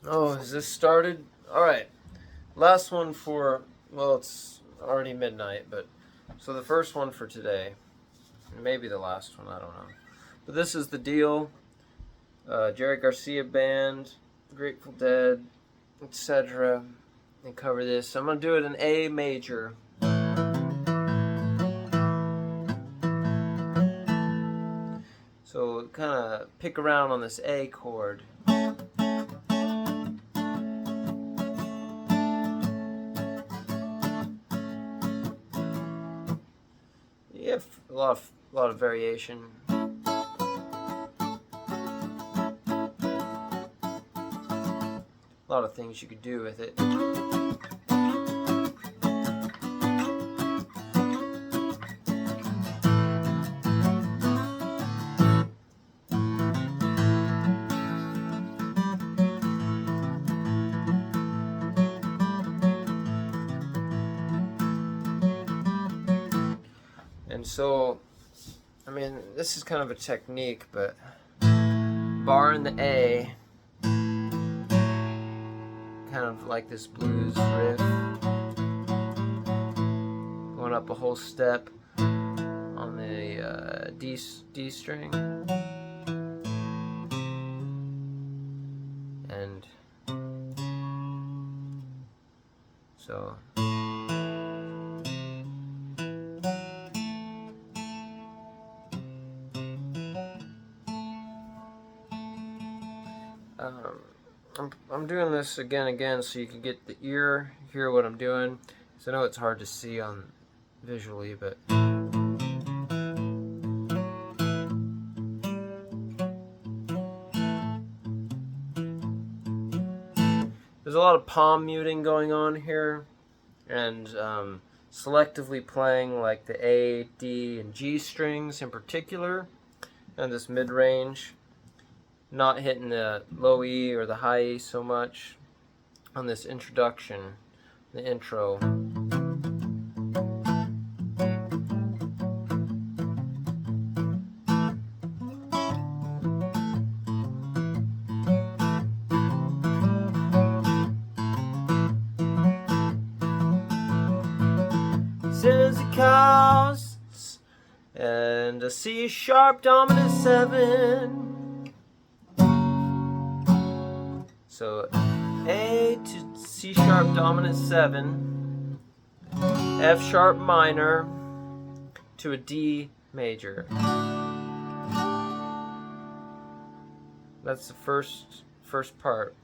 Oh, is this started? Alright. Last one for, well, it's already midnight, but, so the first one for today. Maybe the last one, I don't know. But this is the deal. Jerry Garcia Band, Grateful Dead, etc. And cover this. I'm going to do it in A major. So kind of pick around on this A chord. You have a lot of variation. A lot of things you could do with it. And so, I mean, this is kind of a technique, but barring the A, kind of like this blues riff, going up a whole step on the D string, and so. I'm doing this again so you can get the ear, hear what I'm doing. So I know it's hard to see on visually, but there's a lot of palm muting going on here, and selectively playing like the A, D, and G strings in particular, and this mid-range. Not hitting the low E or the high E so much on this introduction, the intro. Says it costs and a C sharp dominant 7. So A to C sharp dominant 7, F sharp minor to a D major. That's the first part.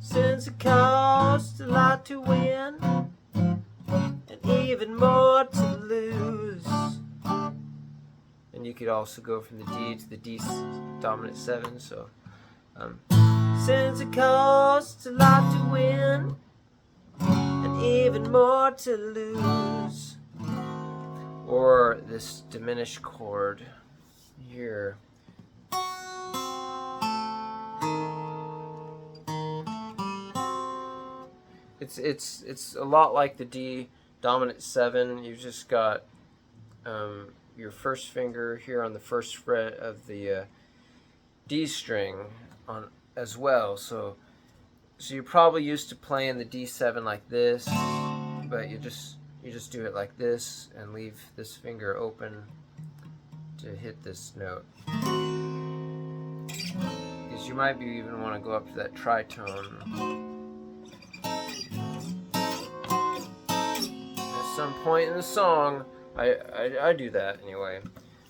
Since it costs a lot to win and even more to lose. And you could also go from the D to the D dominant 7, so since it costs a lot to win and even more to lose. Or this diminished chord here. It's a lot like the D dominant 7. You've just got your first finger here on the first fret of the D string on as well. So you're probably used to playing the D7 like this, but you just do it like this and leave this finger open to hit this note. Because you might even want to go up to that tritone. At some point in the song, I do that anyway.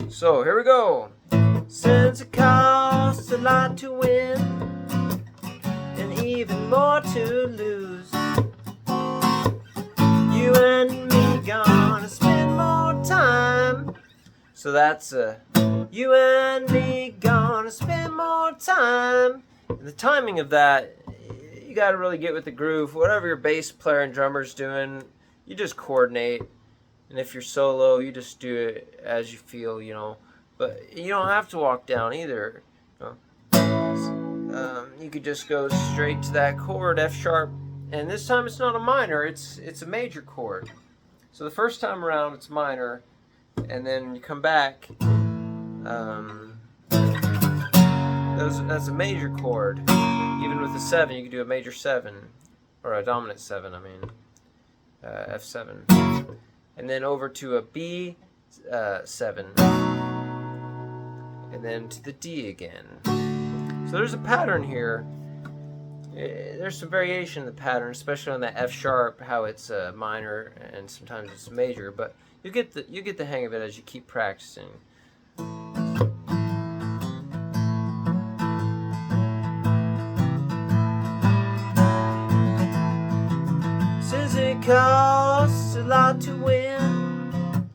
So here we go. Since it costs a lot to win and even more to lose, you and me gonna spend more time. So that's you and me gonna spend more time. And the timing of that, you gotta really get with the groove. Whatever your bass player and drummer's doing, you just coordinate. And if you're solo, you just do it as you feel, you know. But you don't have to walk down either. You know? You could just go straight to that chord, F sharp, and this time it's not a minor, it's a major chord. So the first time around it's minor, and then you come back. Those that's a major chord. Even with a 7, you can do a major 7, or a dominant 7, I mean, F7. And then over to a B 7. And then to the D again. So there's a pattern here. There's some variation in the pattern, especially on that F sharp, how it's minor and sometimes it's major, but you get the hang of it as you keep practicing. Since it costs a lot to win,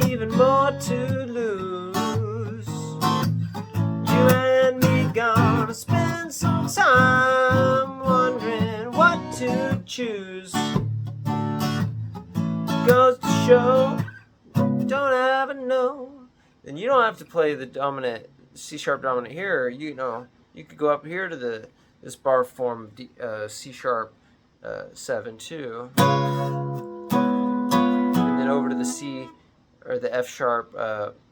even more to lose, you and me gonna spend some time wondering what to choose. Goes to show, don't ever know. Then you don't have to play the dominant C sharp dominant here. You know, you could go up here to this bar form C sharp 7 too, and then over to the C or the F sharp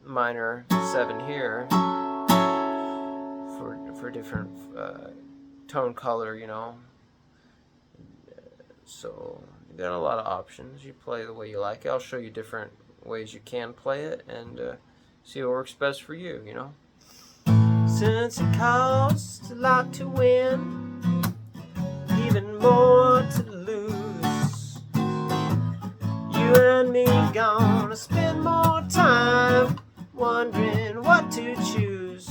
minor 7 here for different tone color, you know. So you got a lot of options. You play the way you like it. I'll show you different ways you can play it and see what works best for you, you know. Since it costs a lot to win, even more to lose, you and me gonna spend more time wondering what to choose.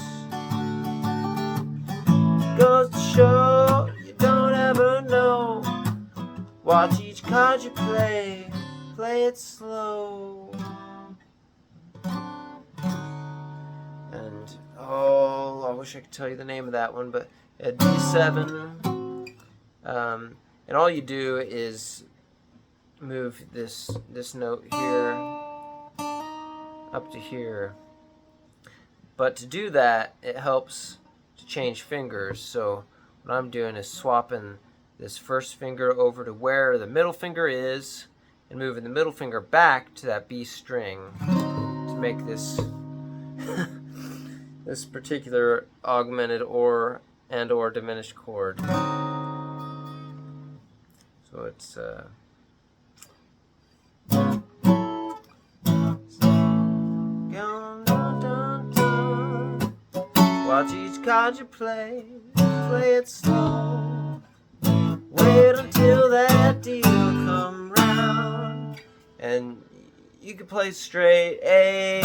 Goes to show, you don't ever know. Watch each card you play it slow. And oh, I wish I could tell you the name of that one, but a D7. And all you do is move this note here up to here. But to do that, it helps to change fingers. So what I'm doing is swapping this first finger over to where the middle finger is and moving the middle finger back to that B string to make this this particular augmented or diminished chord. So it's watch each card you play it slow. Wait until that deal come round, and you can play straight A,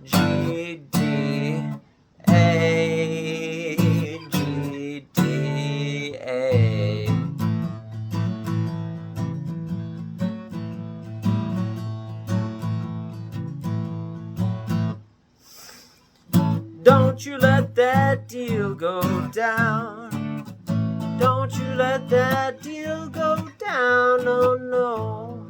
G, D, A, G, D, A. Don't you let that deal go down. Don't you let that deal go down, no, no.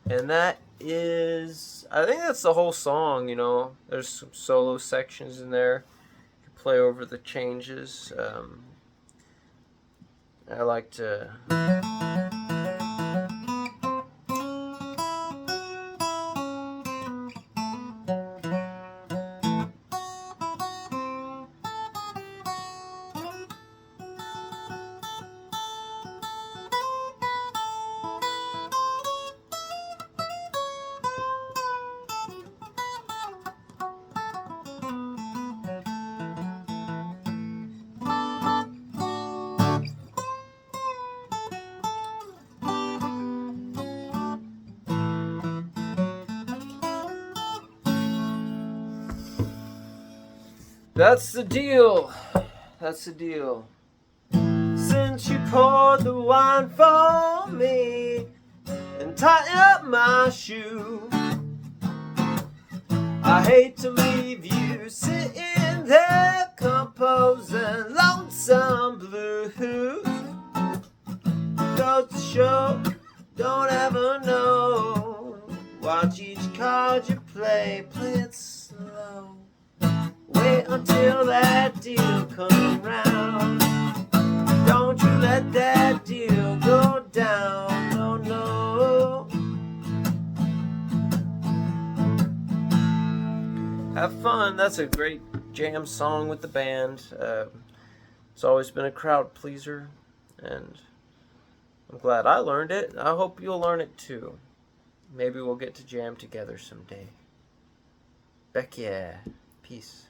And that is, I think that's the whole song, you know. There's some solo sections in there. You can play over the changes. I like to... That's the deal. That's the deal. Since you poured the wine for me and tightened up my shoe, I hate to leave you sitting there composing lonesome blues. Goes to show, don't ever know. Watch each card you play it slow. Wait until that deal comes round. Don't you let that deal go down, no, no. have fun. That's a great jam song with the band. It's always been a crowd pleaser, and I'm glad I learned it. I hope you'll learn it too. Maybe we'll get to jam together someday. Beck yeah. Peace.